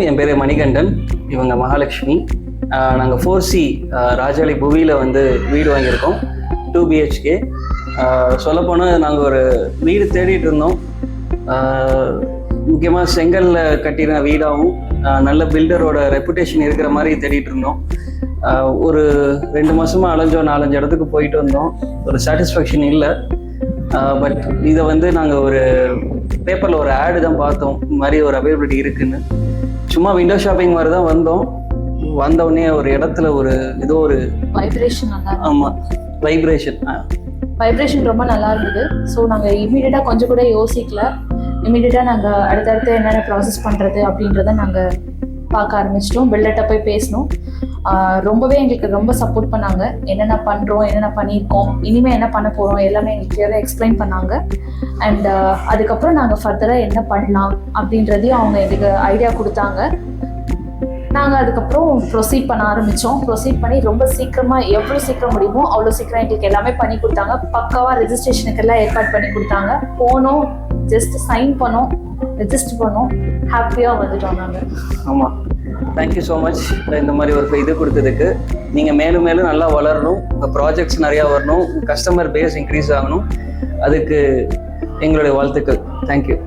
என் பேர் மணிகண்டன், இவங்க மகாலட்சுமி. நாங்கள் 4C ராஜாளி புவியில் வந்து வீடு வாங்கியிருக்கோம், 2 BHK. சொல்லப்போனால் நாங்கள் ஒரு வீடு தேடிட்டு இருந்தோம். முக்கியமாக செங்கல்ல கட்டின வீடாகவும் நல்ல பில்டரோட ரெப்புடேஷன் இருக்கிற மாதிரி தேடிட்டு இருந்தோம். ஒரு 2 மாதமாக அலைஞ்சோம், 4-5 இடத்துக்கு போயிட்டு வந்தோம். ஒரு சாட்டிஸ்ஃபேக்ஷன் இல்லை. பட் இதை வந்து நாங்கள் ஒரு பேப்பரில் ஒரு ஆடு தான் பார்த்தோம், இந்த மாதிரி ஒரு அவைலபிலிட்டி இருக்குன்னு. சும்மா விண்டோ ஷாப்பிங் மாதிரி தான் வந்தோம். வந்தவுடனே ஒரு இடத்துல ஒரு ஏதோ ஒரு வைப்ரேஷன். ஆமாம், வைப்ரேஷன் ரொம்ப நல்லா இருந்தது. ஸோ நாங்கள் இமீடியட்டாக கொஞ்சம் கூட யோசிக்கல. இமீடியட்டாக நாங்கள் அடுத்தடுத்து என்னென்ன ப்ராசஸ் பண்ணுறது அப்படின்றத நாங்கள் பார்க்க ஆரம்பிச்சிட்டோம். பில்டர்கிட்ட போய் பேசணும். ரொம்பவே எங்களுக்கு ரொம்ப சப்போர்ட் பண்ணாங்க. என்னென்ன பண்ணுறோம், என்னென்ன பண்ணியிருக்கோம், இனிமேல் என்ன பண்ண போகிறோம் எல்லாமே எங்களுக்கு கிளியராக எக்ஸ்பிளைன் பண்ணாங்க. அண்ட் அதுக்கப்புறம் நாங்கள் ஃபர்தராக என்ன பண்ணலாம் அப்படின்றதையும் அவங்க எங்களுக்கு ஐடியா கொடுத்தாங்க. நாங்கள் அதுக்கப்புறம் ப்ரொசீட் பண்ண ஆரம்பித்தோம். ப்ரொசீட் பண்ணி ரொம்ப சீக்கிரமாக, எவ்வளோ சீக்கிரம் முடியுமோ அவ்வளோ சீக்கிரம் எங்களுக்கு எல்லாமே பண்ணி கொடுத்தாங்க. பக்காவாக ரெஜிஸ்ட்ரேஷனுக்கு எல்லாம் ஏற்பாடு பண்ணி கொடுத்தாங்க. போனோம், ஜஸ்ட் சைன் பண்ணோம், ரெஜிஸ்டர் பண்ணோம், ஹாப்பியாக வந்துட்டோம் நாங்கள். ஆமாம், தேங்க்யூ ஸோ மச் இந்த மாதிரி ஒரு இது கொடுத்ததுக்கு. நீங்கள் மேலும் மேலும் நல்லா வளரணும், உங்கள் ப்ராஜெக்ட்ஸ் நிறையா வரணும், கஸ்டமர் பேஸ் இன்க்ரீஸ் ஆகணும். அதுக்கு எங்களுடைய வாழ்த்துக்கள். தேங்க்யூ.